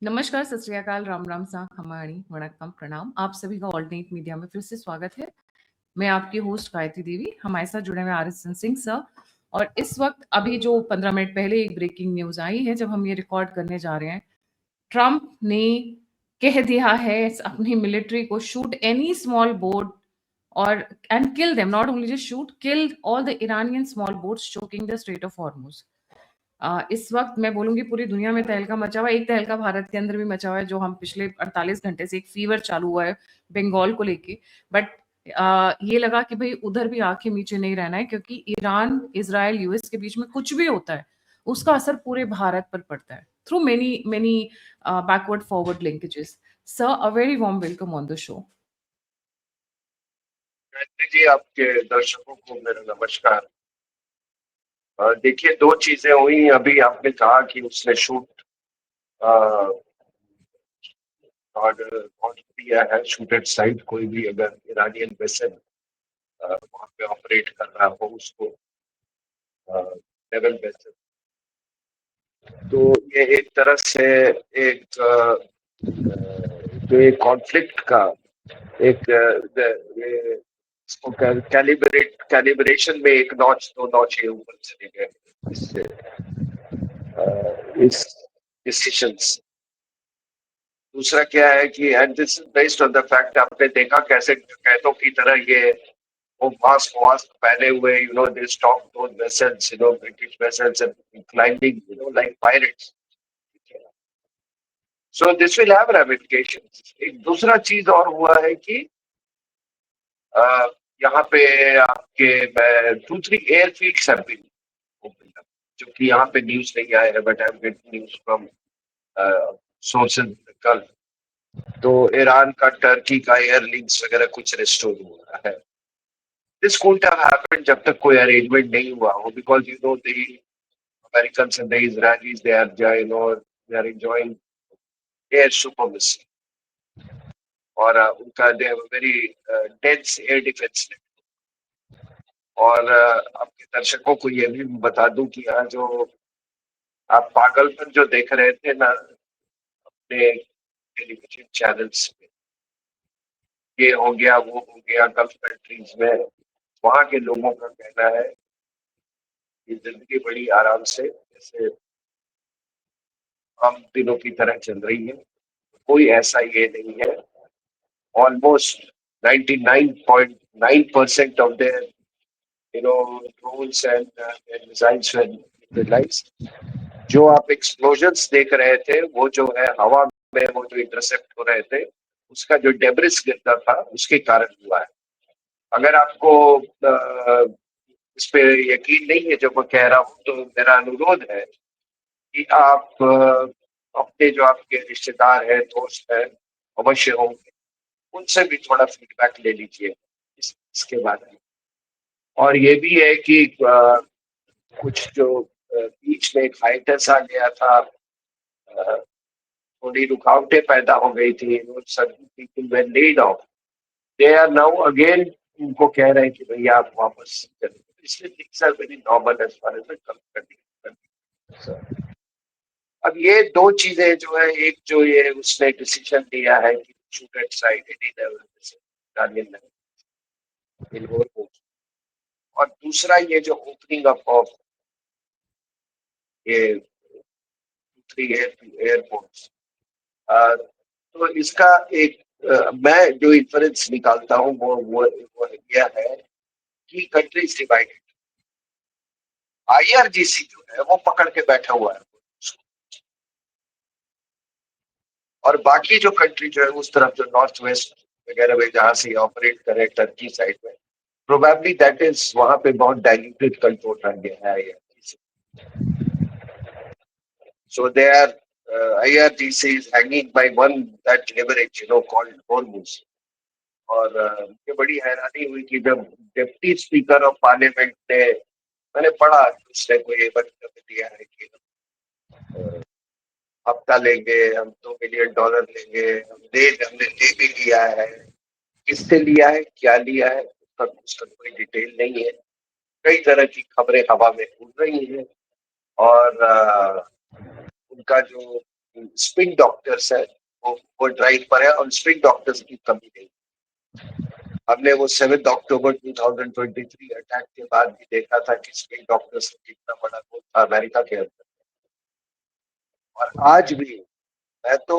नमस्कार, सत श्री अकाल, राम राम सा, खमाणी, वणक्कम, प्रणाम। आप सभी का ऑल्टरनेट मीडिया में फिर से स्वागत है। मैं आपकी होस्ट गायत्री देवी, हमारे साथ जुड़े हुए आर.एस. सिंह सर। और इस वक्त अभी जो 15 मिनट पहले एक ब्रेकिंग न्यूज़ आई है, जब हम ये रिकॉर्ड करने जा रहे हैं, ट्रंप ने कह दिया है अपनी मिलिट्री को शूट एनी स्मॉल बोट और and kill them, not only just shoot, kill all the Iranian small boats choking the straight of Hormuz. इस वक्त मैं बोलूंगी पूरी दुनिया में तहलका मचा हुआ है। एक तहलका भारत के अंदर भी मचा हुआ है, जो हम पिछले 48 घंटे से एक फीवर चालू हुआ है बंगाल को लेके। बट ये लगा कि भाई उधर भी आंखें नीचे नहीं रहना है, क्योंकि ईरान, इजराइल, यूएस के बीच में कुछ भी होता है उसका असर पूरे भारत पर पड़ता है through many many backward forward linkages. Sir, a very warm welcome on the show. Gayatri ji, आपके दर्शकों को मेरा नमस्कार। देखिए, दो चीजें हुई। अभी आपने कहा कि उसने शूट ऑर्डर दिया है, शूटेड साइट, कोई भी अगर ईरानियन वेसल वहां पे ऑपरेट कर रहा हो उसको नेवल वेसल। तो ये एक तरह से एक जो एक कॉन्फ्लिक्ट का एक ये इसको कैलिब्रेशन में एक नॉच, दो नॉच ये ऊपर चले गए इससे इस डिसीजंस। दूसरा क्या है कि and this based on the fact, आपने देखा कैसे डकैतों की तरह ये वो मास्क वास्क पहने हुए, they stop those vessels, British vessels and climbing, like pirates. So this will have ramifications. एक दूसरा चीज और हुआ है कि uh, यहाँ पे आपके 2-3 airfields have been open up, जो कि यहाँ पे न्यूज नहीं आया है, but I am getting news from sources कल। तो ईरान का, टर्की का एयर लिंक्स वगैरह कुछ रेस्टोर हुआ है। दिस कुडंट हैव हैपेंड जब तक कोई अरेंजमेंट नहीं हुआ हो, because the Americans and the Israelis, they are enjoying air supremacy. और उनका they have a very dense air defence. और आपके दर्शकों को ये भी बता दूं कि यहाँ जो आप पागलपन जो देख रहे थे ना अपने टेलीविजन चैनल्स पे, ये हो गया वो हो गया गल्फ कंट्रीज में, वहां के लोगों का कहना है कि जिंदगी बड़ी आराम से जैसे आम दिनों की तरह चल रही है। कोई ऐसा ये नहीं है। Almost 99.9% of their drones and missiles were utilized। जो आप एक्सप्लोजन्स देख रहे थे, वो जो है हवा में वो जो इंटरसेप्ट हो रहे थे, उसका जो डेब्रिस गिरता था उसके कारण हुआ है। अगर आपको इस पे यकीन नहीं है जो मैं कह रहा हूँ, तो मेरा अनुरोध है कि आप अपने जो आपके रिश्तेदार हैं, दोस्त हैं, अवश्य होंगे, उनसे भी थोड़ा फीडबैक ले लीजिए इसके बारे में। और ये भी है कि कुछ जो बीच में एक हाइटस आ गया था, थोड़ी रुकावटें पैदा हो गई थी, people were laid off, they are now again, उनको कह रहे हैं कि भैया आप वापस चले। इसलिए things are very normal as far as country. अब ये दो चीजें जो है, एक जो ये उसने डिसीजन लिया है कि shoot at side any level, और दूसरा ये जो ओपनिंग अप ऑफ ये 3 एयरपोर्ट्स, तो इसका एक मैं जो इन्फ्रेंस निकालता हूँ वो यह है कि कंट्रीज डिवाइडेड। आईआरजीसी जो है वो पकड़ के बैठा हुआ है, और बाकी जो कंट्री जो है उस तरफ जो नॉर्थ वेस्ट वगैरह में जहां से ऑपरेट करे, टर्की साइड में, प्रोबेबली दैट इज वहां पे बहुत डाइल्यूटेड कंट्रोल रह गया है IRGC. So their IRGC is hanging by one that leverage, called Hormuz. और मुझे बड़ी हैरानी हुई कि जब डिप्टी स्पीकर ऑफ पार्लियामेंट ने, मैंने पढ़ा उसने कोई ये वक्तव्य दिया है कि हफ्ता लेंगे हम, $2 मिलियन लेंगे, हमने ले भी लिया है। किससे लिया है, क्या लिया है, उसका कोई डिटेल नहीं है। कई तरह की खबरें हवा में उड़ रही हैं। और उनका जो स्विंग डॉक्टर्स है, वो ड्राइव पर है और स्विंग डॉक्टर्स की कमी नहीं। हमने वो 7 अक्टूबर 2023 अटैक के बाद भी देखा था कि स्विंग डॉक्टर्स का कितना बड़ा रोल था अमेरिका के अंदर। और आज भी मैं तो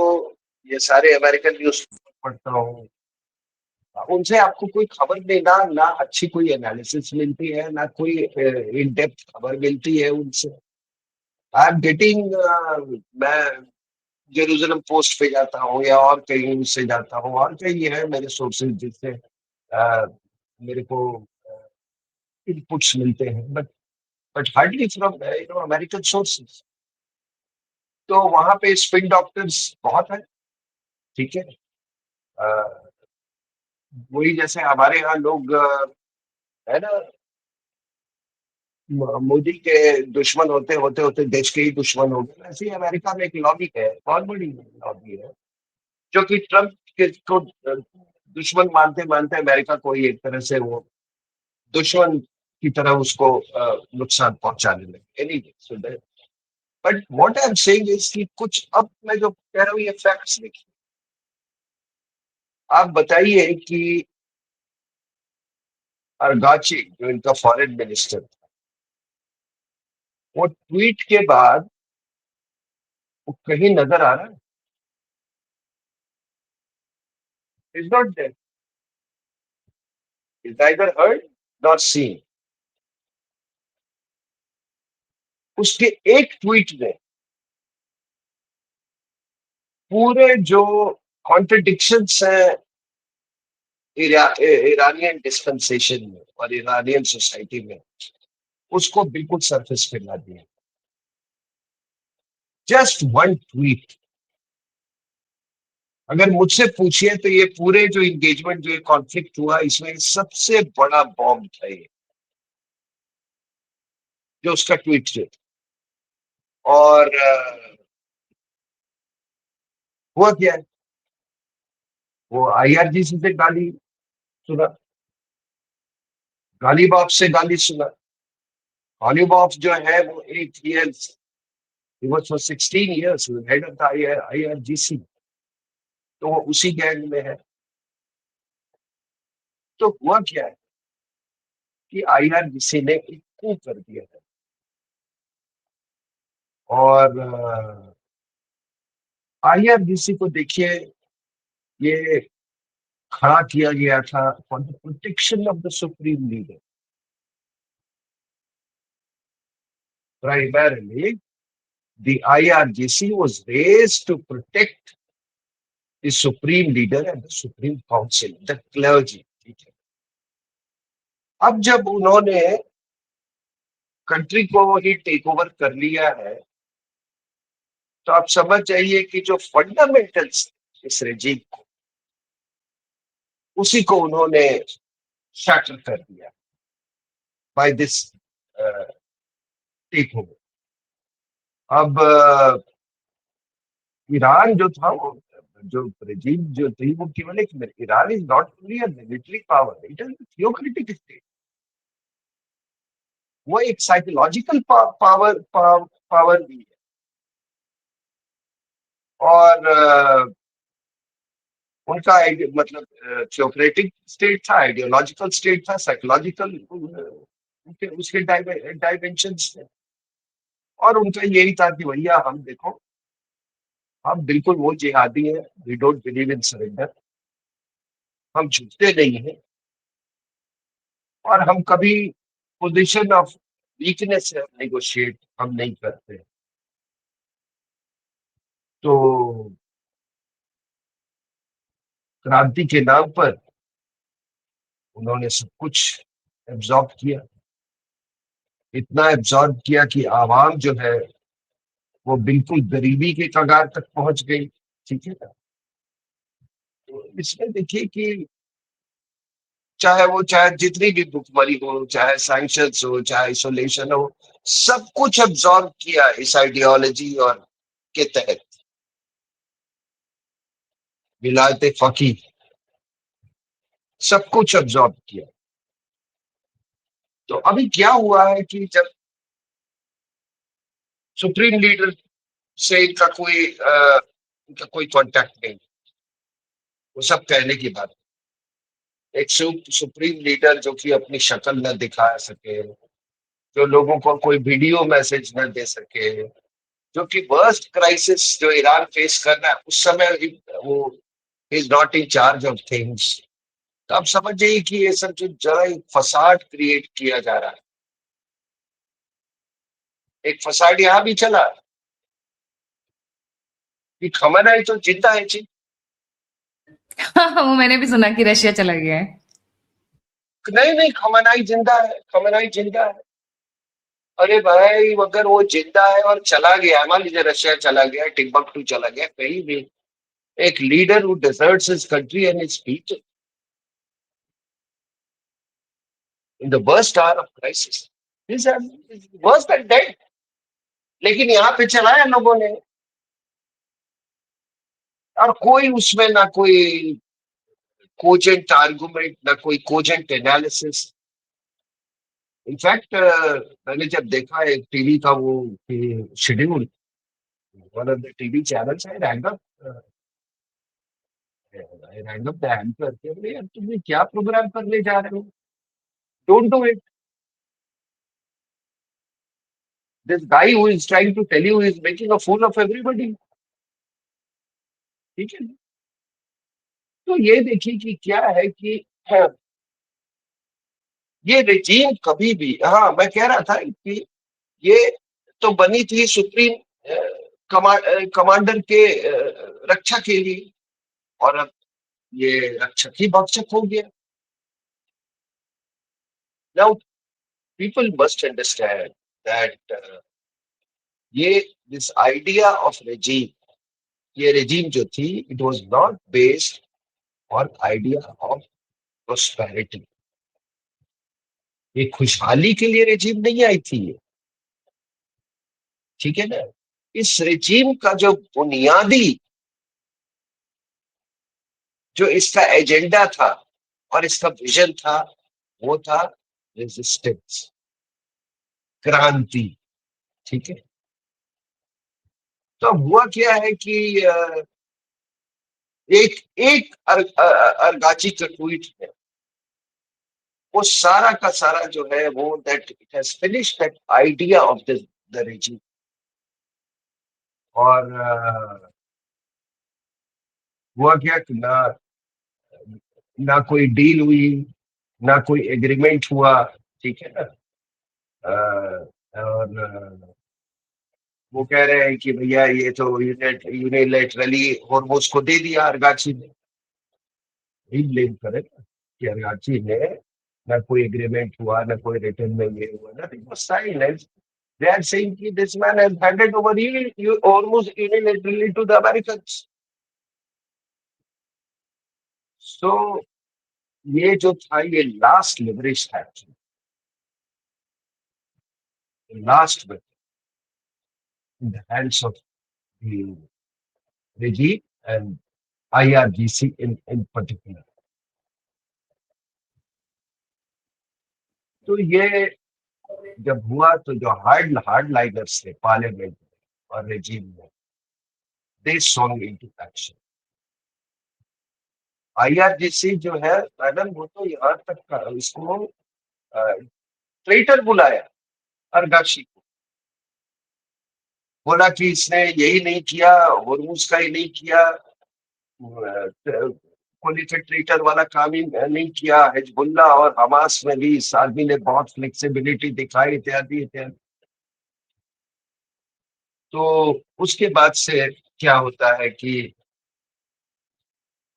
ये सारे अमेरिकन न्यूज पढ़ता हूँ, उनसे आपको कोई खबर नहीं, ना अच्छी कोई एनालिसिस मिलती है, ना कोई इन डेप्थ खबर मिलती है उनसे। आई एम गेटिंग, मैं जेरूसलम पोस्ट पे जाता हूँ या और कहीं से जाता हूँ, और कहीं है मेरे सोर्सेज जिससे मेरे को इनपुट्स मिलते हैं, but hardly from American sources. तो वहां पे स्पिन डॉक्टर्स बहुत है, ठीक है। अ, वही जैसे हमारे यहाँ लोग है ना, मोदी के दुश्मन होते होते होते देश के ही दुश्मन हो गए, वैसे ही अमेरिका में एक लॉबी है, बहुत बड़ी लॉबी है, जो कि ट्रम्प के को दुश्मन मानते मानते अमेरिका को ही एक तरह से वो दुश्मन की तरह उसको नुकसान पहुंचाने लगे। Anyway, but what I am saying is कि कुछ, अब मैं जो कह रहा हूँ ये फैक्ट्स देखिए। आप बताइए कि अरगाची जो इनका फॉरेन मिनिस्टर था, वो ट्वीट के बाद वो कहीं नजर आ रहा है? Is not there, is neither heard not seen. उसके एक ट्वीट में पूरे जो कॉन्ट्रडिक्शंस है ईरानियन डिस्पेंसेशन में और ईरानियन सोसाइटी में, उसको बिल्कुल सरफेस पे ला दिया। Just one tweet. अगर मुझसे पूछिए तो ये पूरे जो इंगेजमेंट, जो कॉन्फ्लिक्ट हुआ, इसमें सबसे बड़ा बॉम्ब था ये, जो उसका ट्वीट थे। और हुआ क्या है, वो आईआरजीसी से गाली सुना, गाली बॉक्स से गाली सुना। गाली बॉक्स जो है वो 8 years, he was for 16 years head of the IRGC, तो वो उसी गैंग में है। तो हुआ क्या है कि आईआरजीसी ने एक coup कर दिया है, और आईआरजीसी को देखिए, ये खड़ा किया गया था for the protection of the supreme leader. Primarily the IRGC was raised to protect the supreme leader and the supreme council, the clergy, ठीक है। अब जब उन्होंने कंट्री को ही टेक ओवर कर लिया है, तो आप समझ जाइए कि जो फंडामेंटल्स इस रेजिम को, उसी को उन्होंने शैटर कर दिया बाय दिस टेक ओवर। अब ईरान जो था, वो जो रेजिम जो थी, वो केवल एक, Iran is not only a military power, it is theocratic state. वो एक साइकोलॉजिकल पावर भी है। और उनका मतलब थियोक्रेटिक स्टेट था, आइडियोलॉजिकल स्टेट था, साइकोलॉजिकल उसके डायमेंशन थे। और उनका यही था कि भैया हम देखो, हम बिल्कुल वो जिहादी हैं, we don't believe in surrender, हम झुकते नहीं हैं, और हम कभी पोजीशन ऑफ वीकनेस से नेगोशिएट हम नहीं करते। तो क्रांति के नाम पर उन्होंने सब कुछ एब्जॉर्ब किया, इतना एब्जॉर्ब किया कि आवाम जो है वो बिल्कुल गरीबी के कगार तक पहुंच गई, ठीक है ना। तो इसमें देखिए कि चाहे जितनी भी भुखमरी हो, चाहे सैंक्शंस हो, चाहे आइसोलेशन हो, सब कुछ एब्जॉर्ब किया इस आइडियोलॉजी और के तहत, विलायत फकीह, सब कुछ एब्जॉर्ब किया। तो अभी क्या हुआ है कि जब सुप्रीम लीडर से इनका कोई कांटेक्ट नहीं, वो सब कहने की बात। एक सुप्रीम लीडर जो कि अपनी शक्ल न दिखा सके, जो लोगों को कोई वीडियो मैसेज न दे सके, जो कि वर्स्ट क्राइसिस जो ईरान फेस कर रहा है उस समय वो is not in charge of things. तो आप समझ जाइए कि ये सब जो जरा एक फसाड क्रिएट किया जा रहा है, एक फसाड यहां भी चला कि खमनाई तो जिंदा है जी। वो मैंने भी सुना कि रशिया चला गया है। नहीं नहीं, खमनाई जिंदा है, खमनाई जिंदा है। अरे भाई, अगर वो जिंदा है और चला गया, मान लीजिए रशिया चला गया, टिम्बकटू चला गया, कहीं भी, एक leader who deserts his country and his people in the worst hour of crisis is worse than dead। लेकिन यहाँ पे चलाया लोगों ने, और कोई उसमें ना कोई कोजेंट आर्गुमेंट, ना कोई कोजेंट एनालिसिस। इनफैक्ट मैंने जब देखा एक टीवी का वो schedule, one of the TV channels, I wrong up the anchor कि अरे यार तुम ये क्या प्रोग्राम करने जा रहे हो, don't do it. This guy who is trying to tell you is making a fool of everybody. ठीक है। तो ये देखिए कि क्या है कि हाँ, ये रेजीम कभी भी, हाँ मैं कह रहा था कि ये तो बनी थी सुप्रीम कमांडर के रक्षा के लिए, और अब ये रक्षक ही भक्षक हो गया। Now people must understand that ये दिस आइडिया ऑफ रेजीम, ये रेजीम जो थी, it was not based on idea of prosperity. ये खुशहाली के लिए रेजीम नहीं आई थी ये, ठीक है ना। इस रेजीम का जो बुनियादी जो इसका एजेंडा था और इसका विजन था, वो था रेजिस्टेंस, क्रांति। ठीक है। तो अब हुआ क्या है कि एक एक अर्गाची का ट्वीट है, वो सारा का सारा जो है वो that it has finished that idea of the regime. और हुआ क्या कि ना ना कोई डील हुई, ना कोई एग्रीमेंट हुआ। ठीक है ना। और वो कह रहे हैं कि भैया ये तो यूनिलेटरली हॉर्मोज को दे दिया अर्गाची ने। ही ब्लेम करे ना कि अर्गाची ने, ना कोई एग्रीमेंट हुआ, ना कोई रिटर्न में ये हुआ, nothing was sign. They are saying कि this man has handed over you almost unilaterally to the Americans. So ये जो था, ये लास्ट लिवरेज था, last with in the hands of the regime and IRGC in particular। तो ये जब हुआ तो जो हार्ड लाइनर्स थे पार्लियामेंट में और रेजिम में, दे swung into action। IRGC जो है मैडम, वो तो यहाँ तक का इसको ट्रेटर बुलाया अर्गाशी को, बोला कि इसने यही नहीं किया, होर्मुज का ही नहीं किया, प्रोलिफरेट ट्रेटर वाला काम ही नहीं किया, हिजबुल्ला और हमास में भी इस आदमी ने बहुत फ्लेक्सिबिलिटी दिखाई, इत्यादि इत्यादि। तो उसके बाद से क्या होता है कि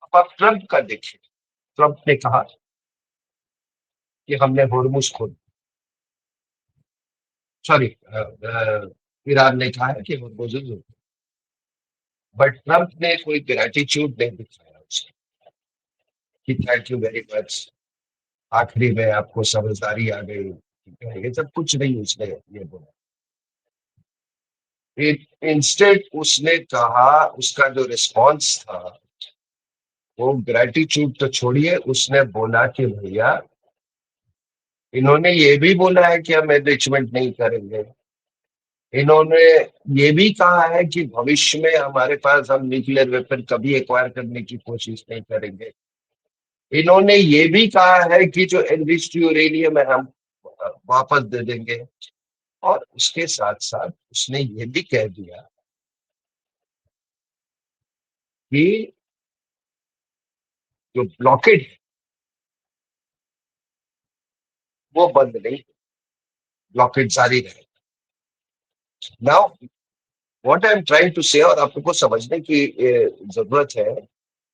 अब आप ट्रंप का देखिए। ट्रंप ने कहा कि हमने होर्मुज खोल, सॉरी, ईरान ने कहा है कि होर्मुज, बट ट्रंप ने कोई ग्रेटिट्यूड नहीं दिखाया उसको कि थैंक यू वेरी मच, आखिरी में आपको समझदारी आ गई। ठीक है, ये सब कुछ नहीं उसने ये बोला। इंस्टेड उसने कहा, उसका जो रिस्पॉन्स था वो ग्रेटिट्यूड तो छोड़िए, उसने बोला कि भैया इन्होंने ये भी बोला है कि हम एनरिचमेंट नहीं करेंगे, इन्होंने ये भी कहा है कि भविष्य में हमारे पास हम न्यूक्लियर वेपन कभी एक्वायर करने की कोशिश नहीं करेंगे। इन्होंने ये भी कहा है कि जो एनरिच्ड यूरेनियम है हम वापस दे देंगे। और उसके साथ साथ उसने ये भी कह दिया कि जो ब्लॉकेड है वो बंद नहीं, ब्लॉकेड जारी रहे। Now what I am trying to say, और आपको समझने की जरूरत है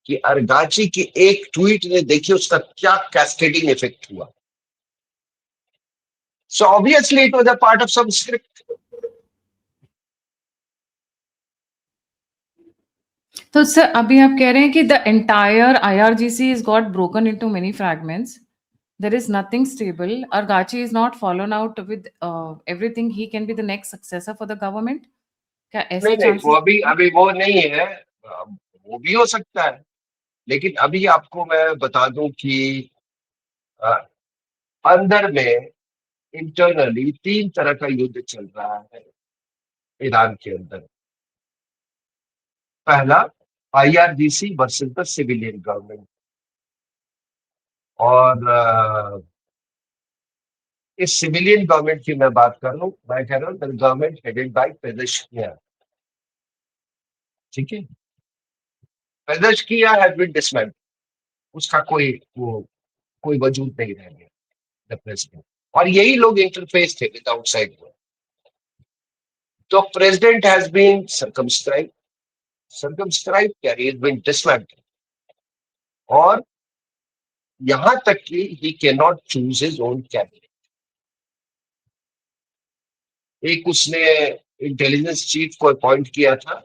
कि अरगाची की एक ट्वीट ने देखिए उसका क्या कैस्केडिंग इफेक्ट हुआ। So obviously it was a part of some script. तो सर अभी आप कह रहे हैं कि the entire IRGC is got broken into many fragments, there is nothing stable, Argachi is not fallen out with everything, he can be the next successor for the government, क्या ऐसे नहीं नहीं, वो चांसेस? अभी अभी वो नहीं है। वो भी हो सकता है, लेकिन अभी आपको मैं बता दूं कि अ, अंदर में इंटरनली तीन तरह का युद्ध चल रहा है ईरान के अंदर। पहला, IRGC versus the civilian government. और इस सिविलियन गवर्नमेंट की मैं बात कर रहा हूं, मैं कह रहा हूं the government headed by Pezeshkian. ठीक है, पेजेश्कियान हैज बीन डिसमेंटल्ड, उसका कोई वजूद नहीं रह गया, द प्रेसिडेंट। और यही लोग इंटरफेस थे विद आउटसाइड वर्ल्ड। तो president has been circumscribe, circumscribe क्या, ही हैज बीन डिसमेंटल्ड। और यहां तक कि he can not choose his own cabinet. एक उसने इंटेलिजेंस चीफ को अपॉइंट किया था,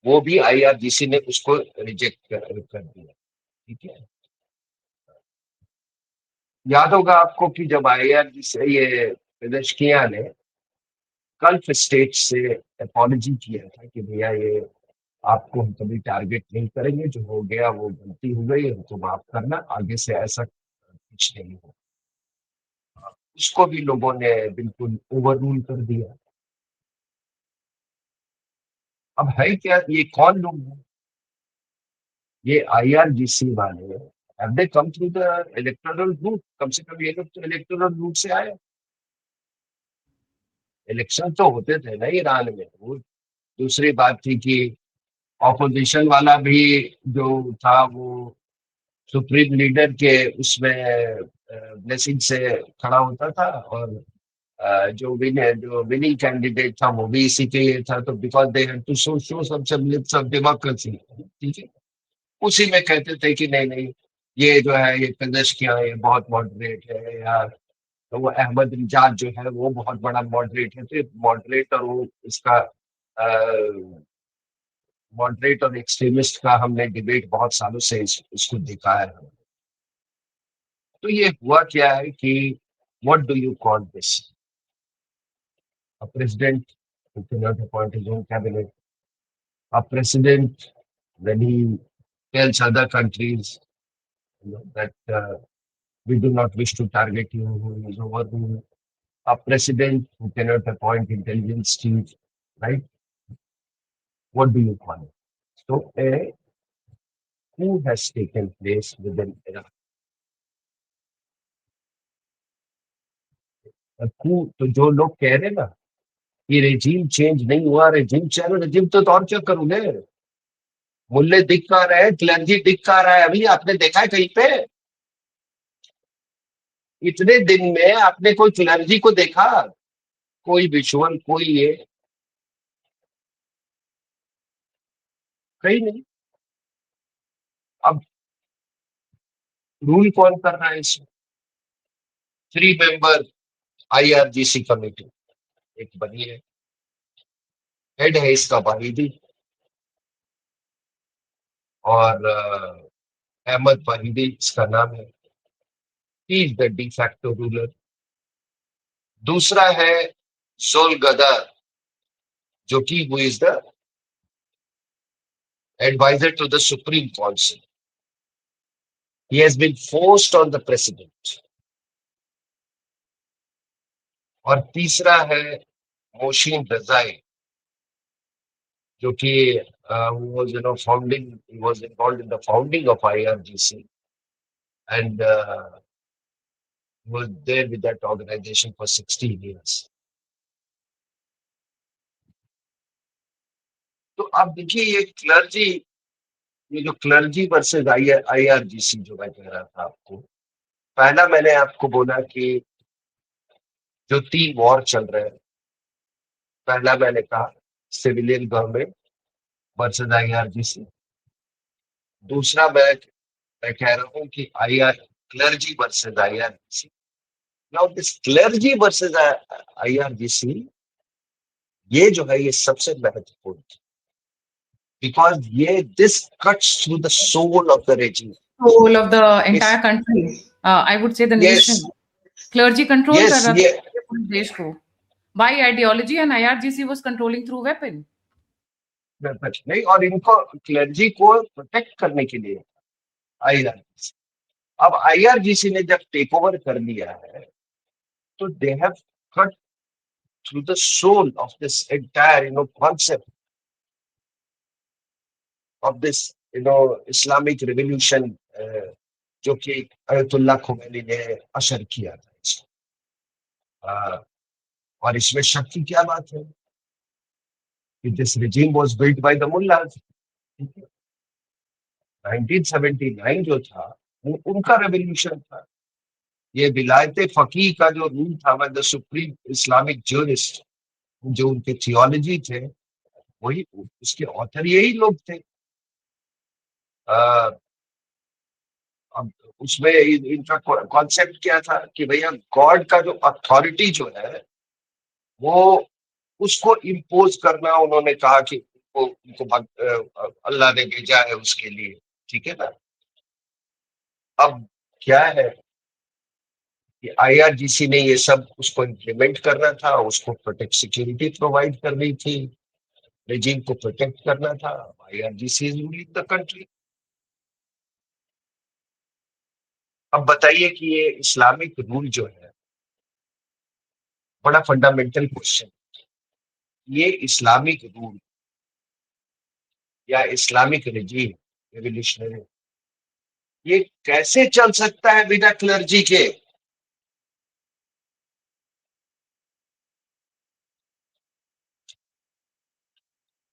वो भी आईआरजीसी ने उसको रिजेक्ट कर दिया। ठीक है, याद होगा आपको कि जब आईआरजीसी ये पेजेश्कियान ने गल्फ स्टेट से अपॉलॉजी किया था कि भैया ये आपको हम कभी टारगेट नहीं करेंगे, जो हो गया वो गलती हो गई, हमको माफ करना, आगे से ऐसा कुछ नहीं हो, उसको भी लोगों ने बिल्कुल ओवर रूल कर दिया। अब है क्या, ये कौन लोग हैं? ये आईआरजीसी वाले, have they come through the electoral route? कम से कम ये लोग तो इलेक्टोरल रूट से आए। इलेक्शन तो होते थे ना ईरान में। वो दूसरी बात थी कि ऑपोजिशन वाला भी जो था वो सुप्रीम लीडर के उसमें ब्लेसिंग से खड़ा होता था। और जो विनिंग कैंडिडेट था वो भी इसी के लिए था। तो because they had to show some semblance of democracy, ठीक है, उसी में कहते थे कि नहीं नहीं, ये जो है ये पेजेश्कियां ये बहुत मॉडरेट है यार। तो वो अहमद निजाद जो है वो बहुत बड़ा मॉडरेट है। तो मॉडरेट और वो इसका मॉडरेट और एक्सट्रीमिस्ट का हमने डिबेट बहुत सालों से इसको देखा है। तो ये हुआ क्या है कि what do you call this, a president who cannot appoint his own cabinet, a president when he tells other countries, that we do not wish to target you, who is overruled, a president who cannot appoint intelligence chief, right? What do you call it? So a coup has taken place within Iraq. A coup, तो जो लोग कह रहे हैं ना कि regime change नहीं हुआ, रेजिम चेंज, रेजिम तो और क्या करोगे? मुल्ले दिख कहाँ रहे हैं, क्लर्जी दिख कहाँ रहा है? अभी आपने देखा है कहीं पे? इतने दिन में आपने कोई क्लर्जी को देखा? कोई विजुअल, कोई ये, कहीं नहीं। अब रूल कौन कर रहा है इसमें? 3 मेंबर आईआरजीसी कमेटी एक बनी है, हेड है इसका वाहिदी। और अहमद वाहिदी इसका नाम है, he is the de facto ruler. दूसरा है सोल गदर, जो कि वो is the adviser to the supreme council. He has been forced on the president. और तीसरा है मोशीन रजाई, जो कि was founding, he was involved in the founding of IRGC, and was there with that organization for 16 years. तो आप देखिए ये जो क्लर्जी वर्सेस IRGC जो मैं कह रहा था आपको, पहला मैंने आपको बोला कि जो 3 वॉर चल रहे हैं, पहला मैंने कहा सिविलियन गवर्नमेंट वर्सेस IRGC, दूसरा मैं कह रहा हूँ कि clergy versus IRGC. Now this clergy versus IRGC, ये जो है ये सबसे महत्वपूर्ण है, बिकॉज ये this cuts through the soul of the regime, Whole of the entire country, I would say the yes nation. Clergy control कर यस रहा ये था पूरे देश को by ideology, and IRGC was controlling through weapon. नहीं, और इनको क्लर्जी को प्रोटेक्ट करने के लिए IRGC. अब IRGC ने जब टेक ओवर कर लिया है, तो they have cut through the soul of this entire concept of this Islamic revolution, जो कि अयतुल्लाह खोमेनी ने असर किया था इसको. और इसमें शक की क्या बात है कि this regime was built by the mullahs. 1979 जो था वो उनका रेवोल्यूशन था. ये विलायत फकीह का जो रूल था, द सुप्रीम इस्लामिक जूरिस्ट, जो उनके थियोलॉजी थे, वही उसके ऑथर यही लोग थे. अब उसमें इनका कॉन्सेप्ट क्या था कि भैया गॉड का जो अथॉरिटी जो है वो उसको इम्पोज करना, उन्होंने कहा कि उनको अल्लाह ने भेजा है उसके लिए, ठीक है ना. अब क्या है कि IRGC ने ये सब उसको इम्प्लीमेंट करना था, उसको प्रोटेक्ट सिक्योरिटी प्रोवाइड करनी थी, रेजिम को प्रोटेक्ट करना था. IRGC is ruling the country. अब बताइए कि ये इस्लामिक रूल जो है, बड़ा फंडामेंटल क्वेश्चन, ये इस्लामिक रूल या इस्लामिक रेजिम रेवोल्यूशनरी, ये कैसे चल सकता है बिना क्लर्जी के?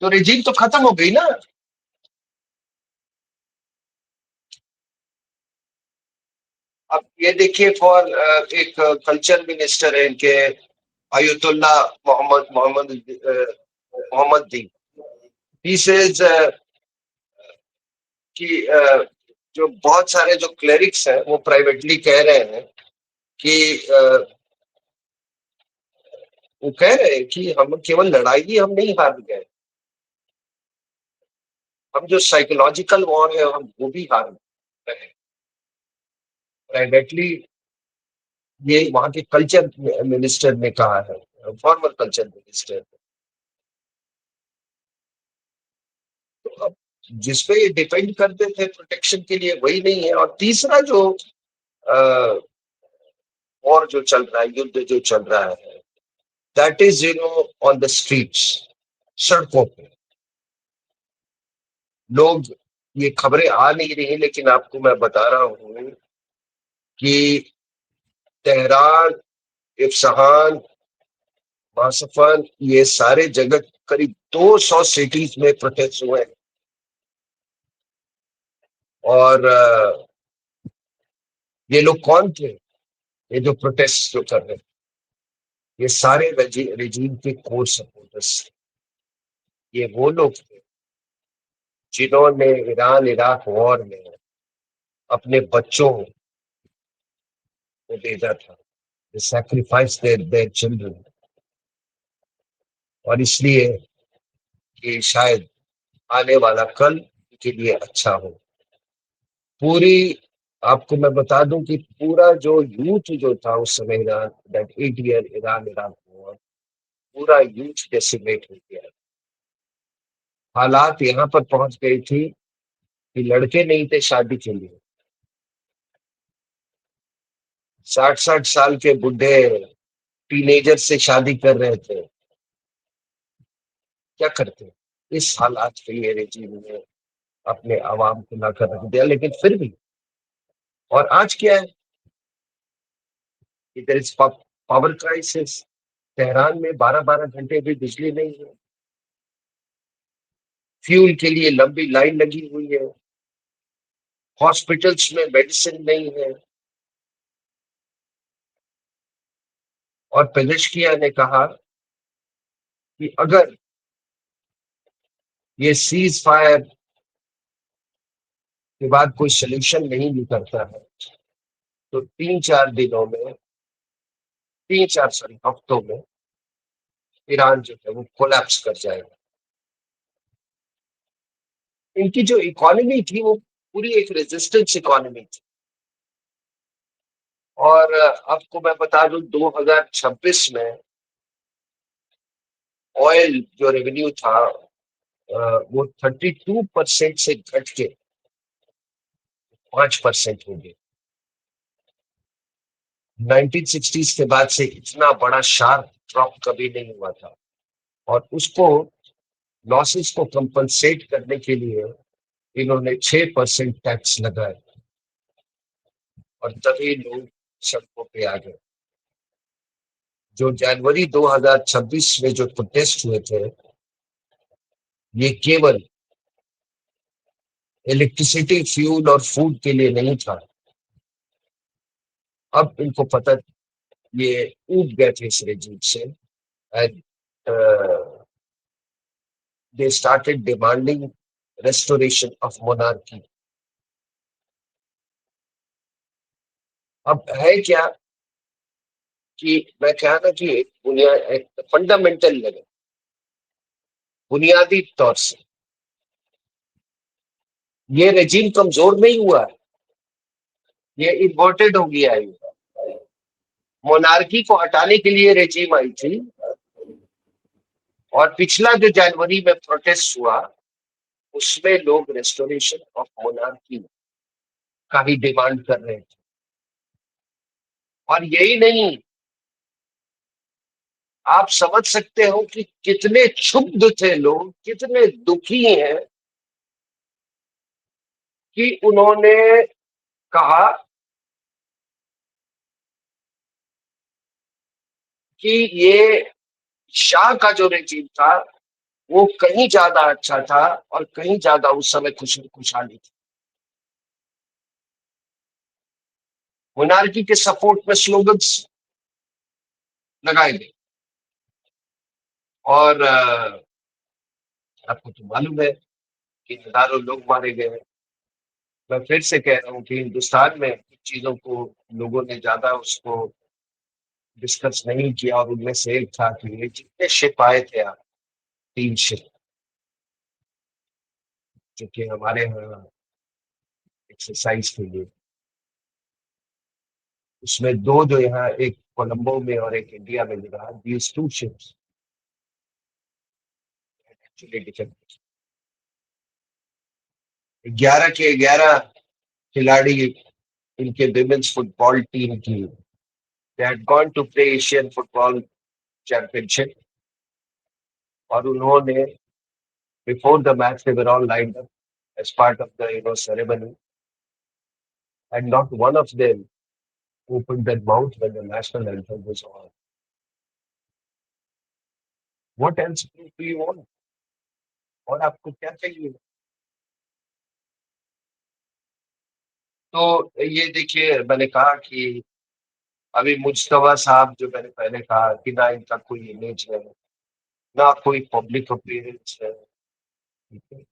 तो रेजिम तो खत्म हो गई ना. अब ये देखिए, फॉर एक कल्चर मिनिस्टर है इनके, अयतुल्ला मोहम्मद दी. ही सेज कि जो बहुत सारे जो क्लेरिक्स हैं वो प्राइवेटली कह रहे हैं कि वो कह रहे हैं कि हम केवल लड़ाई ही हम नहीं हार गए, हम जो साइकोलॉजिकल वॉर है हम वो भी हार गए. प्राइवेटली ये वहां के कल्चर मिनिस्टर ने कहा है, फॉर्मर कल्चर मिनिस्टर. तो अब जिसपे ये डिपेंड करते थे प्रोटेक्शन के लिए वही नहीं है. और तीसरा जो वॉर जो चल रहा है, युद्ध जो चल रहा है, that is on the streets, सड़कों पे. लोग, ये खबरें आ नहीं रही, लेकिन आपको मैं बता रहा हूं कि तेहरान, इफ्सहान, मासफन, ये सारे जगह करीब 200 सिटीज में प्रोटेस्ट हुए. और ये लोग कौन थे? ये जो प्रोटेस्ट जो कर रहे हैं, ये सारे रेजीम के कोर सपोर्टर्स. ये वो लोग थे जिन्होंने ईरान इराक वॉर में अपने बच्चों को भेजा था, सैक्रिफाइस देयर चिल्ड्रन. और इसलिए कि शायद आने वाला कल के लिए अच्छा हो. पूरी, आपको मैं बता दूं कि पूरा जो यूथ जो था उस समय, Iran, that 8 year Iran Iraq war, पूरा यूथ डेसिमेट हो गया. हालात यहाँ पर पहुंच गई थी कि लड़के नहीं थे शादी के लिए. 60-60 साल के बुढ़े टीनेजर से शादी कर रहे थे. क्या करते हैं? इस हालात के लिए रेजिम ने अपने आवाम को लाकर रख दिया, लेकिन फिर भी। और आज क्या है? इधर इस पावर क्राइसिस, तेहरान में 12-12 घंटे भी बिजली नहीं है, फ्यूल के लिए लंबी लाइन लगी हुई है, हॉस्पिटल्स में मेडिसिन नहीं है। और पेजेश्किया ने कहा कि अगर ये सीज फायर के बाद कोई सोल्यूशन नहीं निकलता है तो 3-4 हफ्तों में ईरान जो है वो कोलैप्स कर जाएगा। इनकी जो इकोनॉमी थी वो पूरी एक रेजिस्टेंस इकोनॉमी थी। और आपको मैं बता दूं 2026 में ऑयल जो रेवेन्यू था वो 32% से घट के 5% हो गया। 1960s के बाद से इतना बड़ा शार्प ड्रॉप कभी नहीं हुआ था। और उसको लॉसेस को कंपनसेट करने के लिए इन्होंने 6% टैक्स लगाए और तभी लोग सड़कों पे आ गए। जो जनवरी 2026 में जो प्रोटेस्ट हुए थे ये केवल इलेक्ट्रिसिटी, फ्यूल और फूड के लिए नहीं था। अब इनको पता, ये ऊब गए थे इस रेजिम से, and they started demanding restoration of monarchy. अब है क्या कि मैं कहा था कि एक फंडामेंटल लेवल, बुनियादी तौर से ये रेजिम कमजोर नहीं हुआ है, ये इन्वर्टेड हो गया है। मोनार्की को हटाने के लिए रेजिम आई थी और पिछला जो जनवरी में प्रोटेस्ट हुआ उसमें लोग रेस्टोरेशन ऑफ मोनार्की का ही डिमांड कर रहे थे। और यही नहीं, आप समझ सकते हो कि कितने क्षुब्ध थे लोग, कितने दुखी हैं कि उन्होंने कहा कि ये शाह का जो रेजिम था वो कहीं ज्यादा अच्छा था और कहीं ज्यादा उस समय खुशहाली थी। मोनार्की के सपोर्ट में स्लोगन्स लगाए गए। और आपको तो मालूम है कि हजारों लोग मारे गए। मैं फिर से कह रहा हूँ कि हिंदुस्तान में कुछ चीजों को लोगों ने ज्यादा उसको डिस्कस नहीं किया और उनमें से एक था कि ये जितने शिप आए थे आप, 3 शिप जो कि हमारे यहाँ एक्सरसाइज के लिए, उसमें दो जो यहाँ, एक कोलंबो में और एक इंडिया में मिला, दीज 2 शिप्स एक्चुअली डिफेक्ट। 11 के 11 खिलाड़ी इनके विमेन्स फुटबॉल टीम की, they had gone to play Asian Football Championship और उन्होंने before the match they were all lined up as part of the ceremony, and not one of them opened their mouth when the national anthem was on. What else do you want? और आपको क्या चाहिए? तो ये देखिए, मैंने कहा कि अभी मुज्तबा साहब, जो मैंने पहले कहा कि ना इनका कोई इमेज है, ना कोई पब्लिक अपीयरेंस है, ठीक है?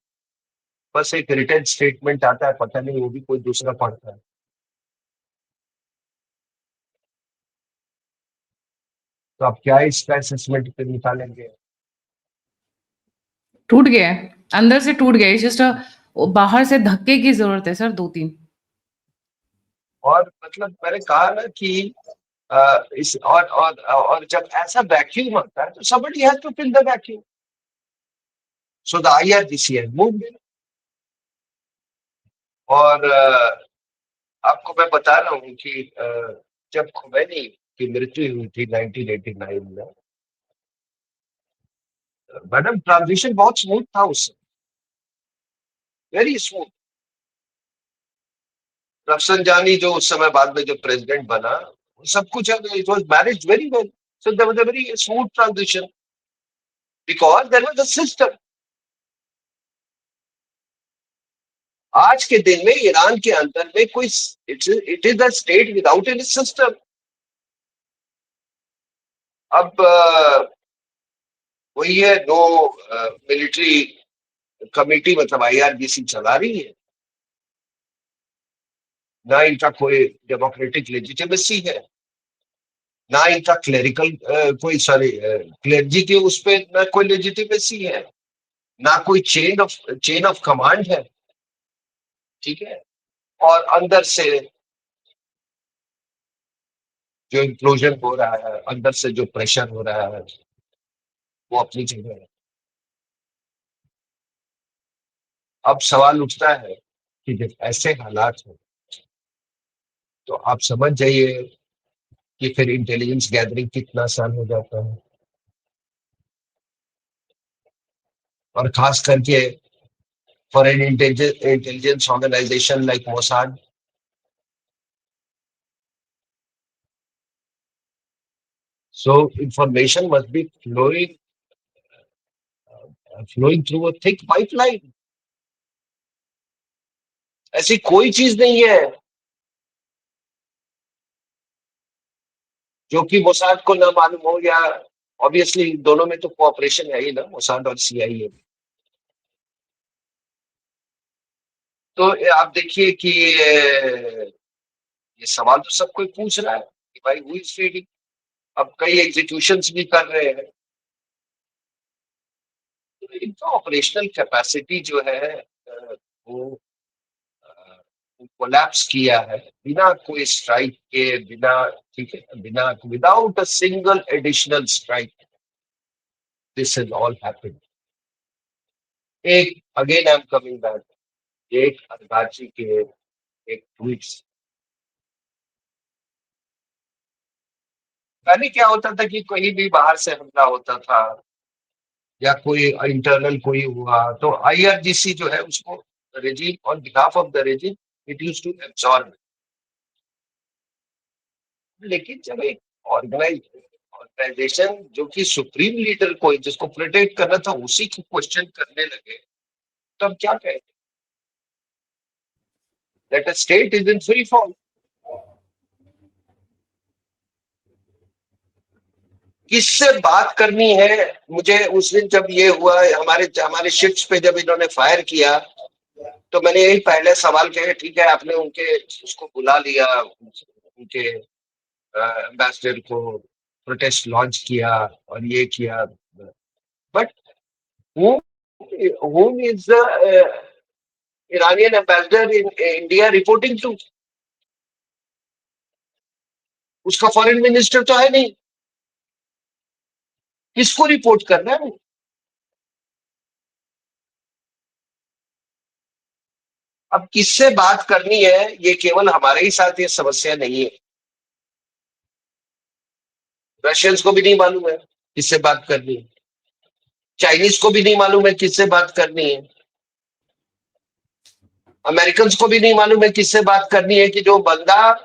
बस एक रिटर्न स्टेटमेंट आता है, पता नहीं वो भी कोई दूसरा पढ़ता है। तो आप क्या इसका असेसमेंट पे निकालेंगे? टूट गया है, अंदर से टूट गया है। जस्ट बाहर से धक्के की जरूरत है सर, 2-3। और मतलब मैंने कहा ना कि इस और जब ऐसा वैक्यूम आता है तो somebody has to fill the vacuum. So the IRGC has moved in. और आपको मैं बता रहा हूँ कि जब खुमैनी की मृत्यु हुई थी 1989 में, मैडम ट्रांजिशन बहुत स्मूथ था उससे, वेरी स्मूथ। रफसंजानी जो उस समय बाद में जो प्रेसिडेंट बना, सब कुछ it was managed very well, so there was a very smooth transition because there was a system. आज के दिन में ईरान के अंदर में कोई, it is a state without any system. अब वही है, नो मिलिट्री कमेटी मतलब आईआरजीसी चला रही है, ना इनका कोई डेमोक्रेटिक लेजिटिमेसी है, ना इनका क्लेरिकल कोई सॉरी क्लेर्जी के उस पे ना कोई लेजिटिमेसी है, ना कोई चेन ऑफ कमांड है। ठीक है। और अंदर से जो इंक्लूजन हो रहा है, अंदर से जो प्रेशर हो रहा है, वो अपनी जगह है। अब सवाल उठता है कि जब ऐसे हालात हो तो आप समझ जाइए कि फिर इंटेलिजेंस गैदरिंग कितना आसान हो जाता है, और खास करके for an intelligence organisation like Mossad. So information must be flowing through a thick pipeline. ऐसी कोई चीज नहीं है जो कि मोसाद को ना मालूम हो, या ऑब्वियसली दोनों में तो कोऑपरेशन है ही ना, मोसाद और सीआईए में। तो आप देखिए कि ये सवाल तो सब कोई पूछ रहा है कि भाई हुई इज फीडिंग। अब कई एग्जीक्यूशंस भी कर रहे हैं, तो इनका ऑपरेशनल कैपेसिटी जो है वो कोलैप्स किया है बिना कोई स्ट्राइक के, बिना, ठीक है, बिना, without a single additional strike, this has all happened. एक, again I am coming back, एक अरबाजी के एक ट्वीट्स, पहले क्या होता था कि कहीं भी बाहर से हमला होता था या कोई इंटरनल कोई हुआ तो आईआरजीसी जो है उसको, regime on behalf of the regime, it used to absorb। लेकिन जब एक ऑर्गेनाइजेशन जो कि सुप्रीम लीडर को, जिसको प्रोटेक्ट करना था, उसी को क्वेश्चन करने लगे, तो अब क्या कहें, that a state is in free fall. किससे बात करनी है? मुझे उस दिन जब ये हुआ, हमारे हमारे शिप्स पे जब इन्होंने फायर किया, तो मैंने यही पहले सवाल किया, ठीक है आपने उनके उसको बुला लिया, उनके एम्बेसडर को, प्रोटेस्ट लॉन्च किया और ये किया, but whom is the Iranian ambassador in India reporting to? उसका फॉरेन मिनिस्टर तो है नहीं, किसको रिपोर्ट करना है? अब किससे बात करनी है? ये केवल हमारे ही साथ ये समस्या नहीं है, रशियंस को भी नहीं मालूम है किससे बात करनी है, चाइनीज को भी नहीं मालूम है किससे बात करनी है, अमेरिकन को भी नहीं मालूम है किससे बात करनी है, कि जो बंदा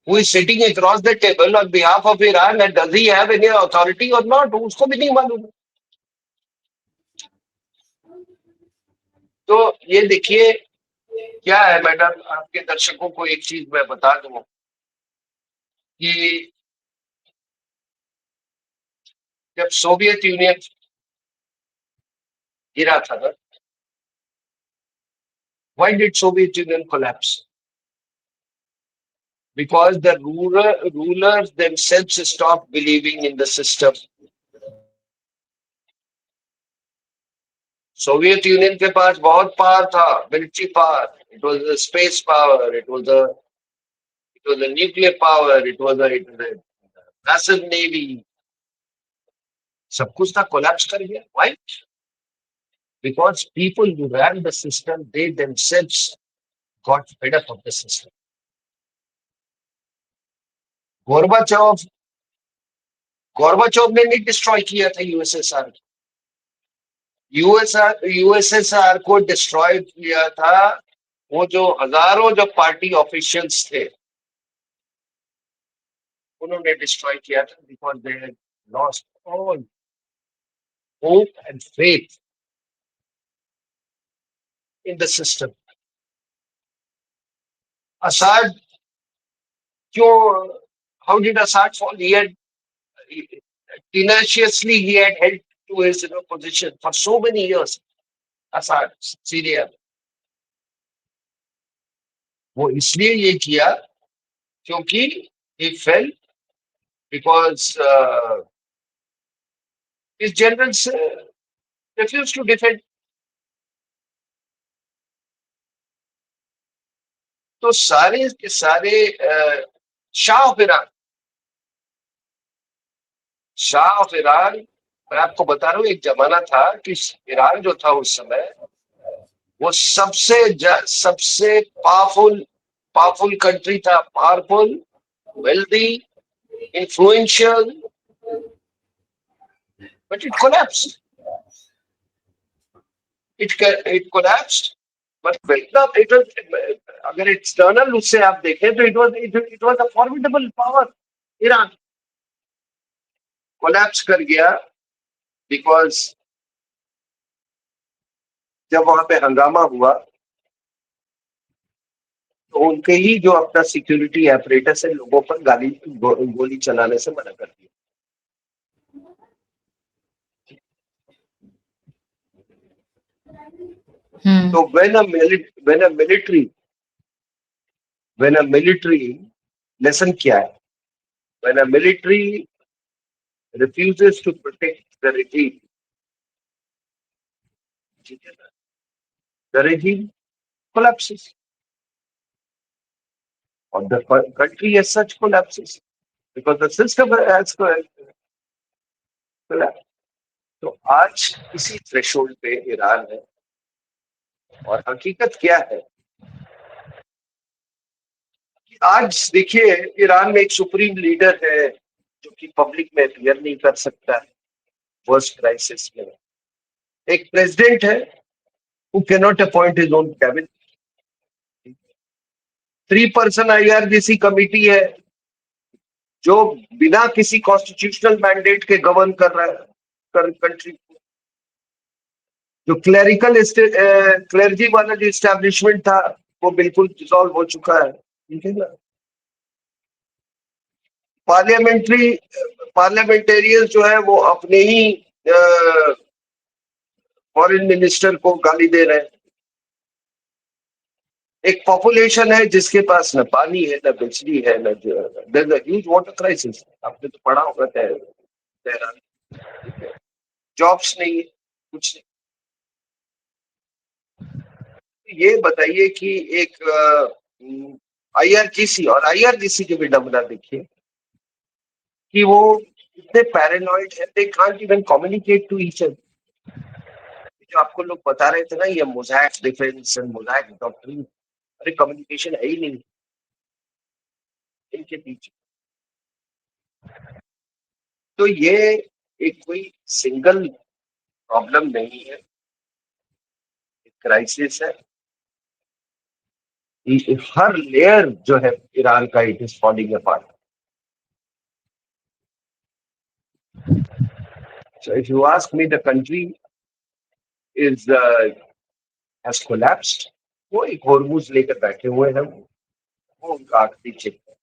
who is sitting across the table on behalf of Iran, and does he have any authority or not, उसको भी नहीं मालूम है। तो ये देखिए क्या है मैडम, आपके दर्शकों को एक चीज मैं बता दूं कि जब सोवियत यूनियन गिरा था ना, why did Soviet Union collapse? Because the rulers themselves stopped believing in the system. Soviet union के पास बहुत पावर था, military power, it was the space power, it was a nuclear power, it was a massive navy, सब कुछ था, collapse कर गया। Why? Because people who ran the system, they themselves got fed up of the system. Gorbachev Gorbachev ने नहीं destroy किया था USSR, USSR को डिस्ट्रॉय किया था वो जो हजारों जो पार्टी ऑफिशियल्स थे, उन्होंने डिस्ट्रॉय किया था because they had lost all hope and faith in the system. Assad, क्यों, how did Assad fall? He had tenaciously he had held to his position for so many years. Assad, Syria. वो इसलिए ये किया क्योंकि he fell because his generals refused to defend. तो सारे के सारे शाह ऑफ ईरान, मैं आपको बता रहा हूँ, एक जमाना था कि ईरान जो था उस समय वो सबसे पावरफुल कंट्री था, powerful, wealthy, influential, but it collapsed. It collapsed, but it was, अगर एक्सटर्नल उससे आप देखें तो it was a formidable power. Iran collapse कर गया बिकॉज जब वहां पे हंगामा हुआ तो उनके ही जो अपना सिक्योरिटी एपरेटस है लोगों पर गोली चलाने से मना कर दिया. तो when a military lesson क्या है? When a military refuses to protect the regime, the regime collapses, or the country as such collapses because the system has collapsed. तो आज इसी थ्रेशोल्ड पे ईरान है. और हकीकत क्या है कि आज देखिए ईरान में एक सुप्रीम लीडर है जो कि पब्लिक में अपीयर नहीं कर सकता है वर्स्ट क्राइसिस में. एक प्रेसिडेंट है who cannot appoint his own cabinet. 3-person IRGC committee है जो बिना किसी कॉन्स्टिट्यूशनल मैंडेट के गवर्न कर रहा है कंट्री को. जो क्लर्जी वाला जो इस्टेब्लिशमेंट था वो बिल्कुल डिसॉल्व हो चुका है. ठीक है ना. पार्लियामेंटेरियंस जो है वो अपने ही फॉरेन मिनिस्टर को गाली दे रहे हैं. एक पॉपुलेशन है जिसके पास न पानी है, न बिजली है, न ह्यूज वाटर क्राइसिस. आपने तो पढ़ा होगा तेहरान. जॉब्स नहीं है, कुछ नहीं. ये बताइए कि एक आईआरजीसी और आईआरजीसी के भी नमूना देखिए कि वो इतने पैरानॉइड है, they can't even communicate to each other. जो आपको लोग बता रहे थे ना ये mosaic defence and mosaic doctrine, अरे कम्युनिकेशन है ही नहीं इनके पीछे. तो ये एक कोई सिंगल प्रॉब्लम नहीं है, एक क्राइसिस है. हर लेयर जो है ईरान का it is falling apart. So if you ask me, the country is has collapsed. वो एक हॉर्मूज लेकर बैठे हुए हैं, वो उनका आखिरी चिप है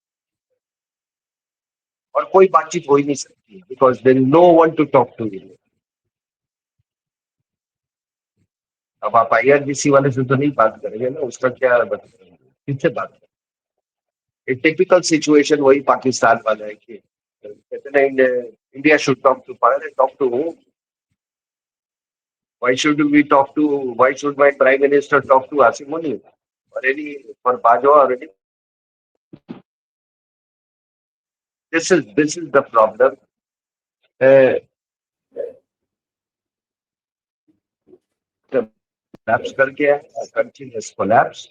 और कोई बातचीत हो ही नहीं सकती because there is no one to talk to. अब आप आईआरजीसी वाले से तो नहीं बात करेंगे ना, उसका क्या बताएंगे, किससे बात करेंगे. एक टिपिकल सिचुएशन वही पाकिस्तान वाला है कि कहते हैं India should talk to Pakistan. Talk to whom? Why should my prime minister talk to Asim Munir or any for Bajwa or any? This is the problem. Collapse कर गया, country has collapsed.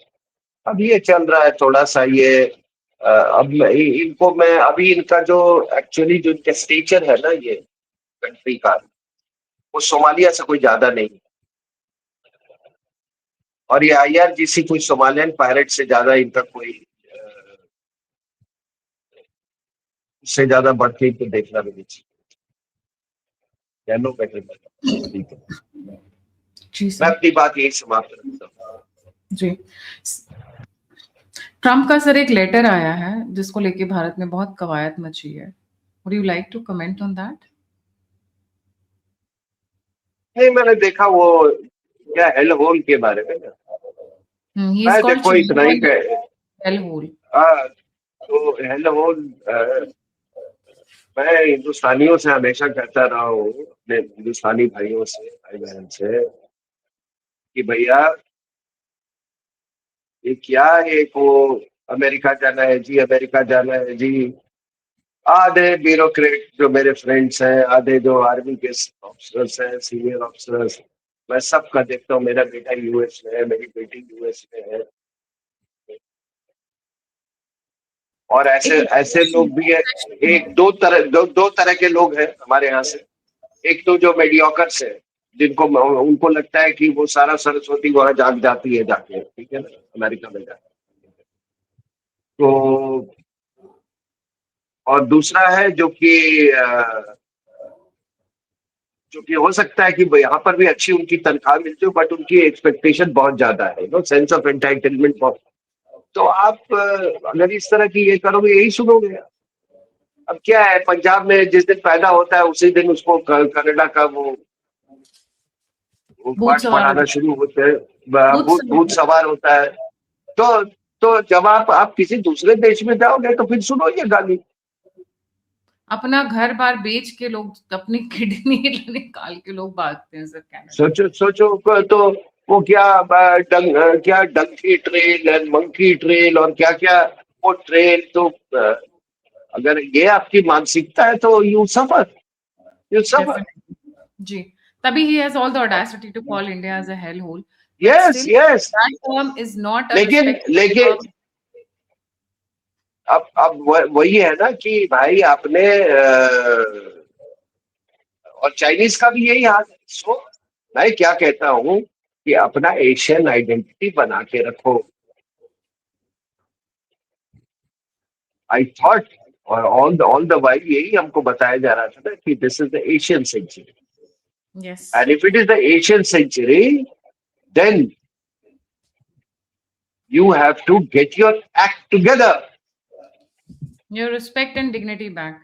अब ये चल रहा है थोड़ा सा ये अब इनको मैं अभी इनका जो एक्चुअली जो इनका स्टेचर है ना ये कंट्री का, वो सोमालिया से कोई ज्यादा नहीं. और ये IRGC कोई सोमालियन पायरेट से ज्यादा इनका कोई उससे ज्यादा बढ़ के तो देखना भी नहीं चाहिए। No better. ठीक है, जी मैं सर। अपनी बात यही समाप्त करता हूँ। जी, ट्रम्प का सर एक लेटर आया है जिसको लेके भारत में बहुत कवायद मची है। Would you like to comment on that? नहीं, मैंने देखा वो क्या हेल होल के बारे में ना। ही इज मैं कॉल्ड देखो इतना ही कह हेल होल। तो हेल होल मैं हिंदुस्तानियों से हमेशा कहता रहा हूँ, अपने हिंदुस्तानी भाइयों से, भाई बहन से, कि भैया ये क्या है, को अमेरिका जाना है जी, अमेरिका जाना है जी। आधे ब्यूरोक्रेट जो मेरे फ्रेंड्स हैं, आधे जो आर्मी के ऑफिसर्स हैं, सीनियर ऑफिसर्स, मैं सबका देखता हूँ, मेरा बेटा US में है, मेरी बेटी US में है, और ऐसे एक ऐसे लोग भी है। एक दो तरह के लोग हैं हमारे यहाँ से। एक तो जो मेडियोकर्स है, जिनको उनको लगता है कि वो सारा सरस्वती वहां जाग जाती है जाके, ठीक है ना, अमेरिका में जाके। तो और दूसरा है जो कि हो सकता है कि यहाँ पर भी अच्छी उनकी तनख्वाह मिलती हो, बट उनकी एक्सपेक्टेशन बहुत ज्यादा है, सेंस ऑफ एंटाइटलमेंट बहुत। तो आप अगर इस तरह की ये करोगे, यही सुनोगे। अब क्या है, पंजाब में जिस दिन पैदा होता है उसी दिन उसको कनाडा का वो भूत पाठ सवार हो पढ़ाना जाए। शुरू होते हैं। भूत भूत सवार भूत हो जाए। सवार होता है। तो तो जब आप किसी दूसरे देश में जाओगे तो फिर सुनो ये गाली। अपना घर बार बेच के लोग अपनी किडनी निकाल के लोग भागते हैं सर कनाडा। सोचो सोचो तो वो क्या क्या donkey trail and monkey trail और क्या क्या वो ट्रेल। तो अगर ये आपकी मानसिकता है तो you suffer, you suffer. Definitely जी। तभी he has all the audacity to call India as a hellhole, but yes still yes. that term is not a लेकिन respectful लेकिन term. अब वही है ना कि भाई आपने और चाइनीज का भी यही हाल है। सो मैं क्या कहता हूँ कि अपना एशियन आइडेंटिटी बना के रखो। आई थॉट और ऑल द वाइल यही हमको बताया जा रहा था ना कि this is the Asian century, Yes, and if it is the Asian century then you have to get your act together. your respect and dignity back.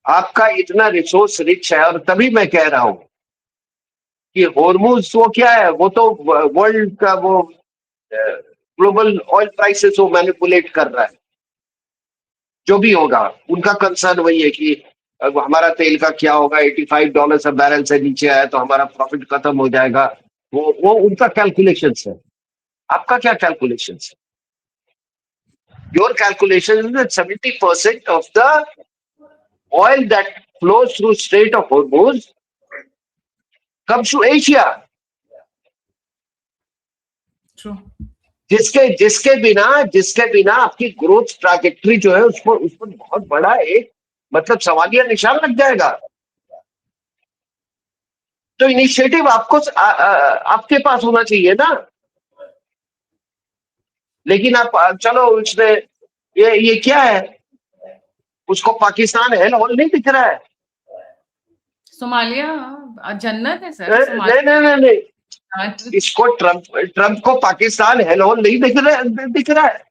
आपका इतना रिसोर्स रिच है, और तभी मैं कह रहा हूं कि हॉर्मोज वो क्या है, वो तो वर्ल्ड का वो ग्लोबल ऑयल प्राइसेस वो मैनिपुलेट कर रहा है। जो भी होगा उनका कंसर्न वही है कि हमारा तेल का क्या होगा, $85 से बैरल से नीचे आया तो हमारा प्रॉफिट खत्म हो जाएगा। वो उनका कैलकुलेशन है। आपका क्या कैलकुलेशन है? Your calculation is that 70% of the oil that flows through Strait of Hormuz comes to Asia, True. जिसके बिना आपकी ग्रोथ ट्रैजेक्टरी जो है उस पर बहुत बड़ा एक मतलब सवालिया निशान लग जाएगा। तो इनिशिएटिव आपके पास होना चाहिए ना। लेकिन आप चलो उसने ये क्या है, उसको पाकिस्तान है और नहीं दिख रहा है। सोमालिया जन्नत है सर। नहीं नहीं नहीं नहीं, सोमालिया इसको ट्रंप को पाकिस्तान है और नहीं दिख रहा है।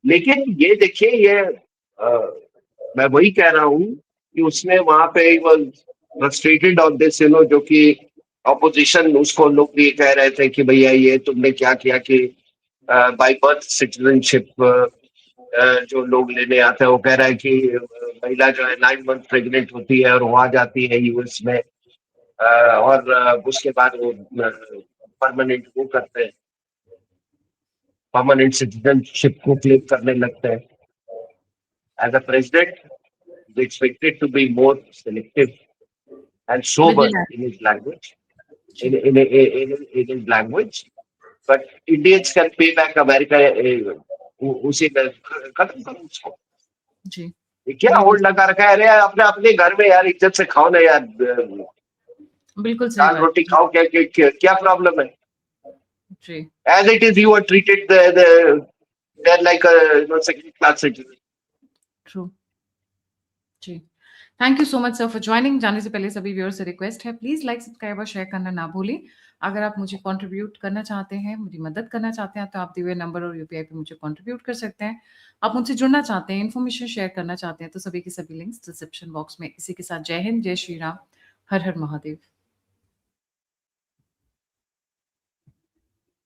लेकिन ये देखिए ये मैं वही कह रहा हूँ कि उसने वहां पे फ्रस्ट्रेटेड ऑन दिस, जो कि ऑपोजिशन उसको लोग भी कह रहे थे कि भैया ये तुमने क्या किया कि बाय बर्थ सिटीजनशिप जो लोग लेने आते हैं, वो कह रहा है कि महिला जो है 9 मंथ प्रेग्नेंट होती है और वो आ जाती है US में, और उसके बाद वो परमानेंट वो करते हैं, परमानेंट सिटीजनशिप को क्लेम करने लगते हैं। As a president is expected to be more selective and sober vigilant. in his language, जी in his language. But Indians can pay back America उसी में खत्म करो उसको। जी ये क्या बिल्कुल। होल्ड लगा रखा है? अरे यार अपने अपने घर में यार इज्जत से खाओ ना यार। बिल्कुल सही दाल बात रोटी है। खाओ, क्या प्रॉब्लम है? जी, As it is, you are treated they're like a second class citizen. True. जी। Thank you so much sir for joining. जाने से पहले सभी व्यूअर्स से रिक्वेस्ट है, प्लीज़ लाइक, सब्सक्राइब और शेयर करना ना भूलें। अगर आप मुझे कंट्रीब्यूट करना चाहते हैं, मेरी मदद करना चाहते हैं, तो आप दिए हुए नंबर और यूपीआई पे मुझे कंट्रीब्यूट कर सकते हैं। आप मुझसे जुड़ना चाहते हैं, इन्फॉर्मेशन शेयर करना चाहते हैं, तो सभी के सभी लिंक्स डिस्क्रिप्शन बॉक्स में। इसी के साथ जय हिंद, जय श्री राम, हर हर महादेव।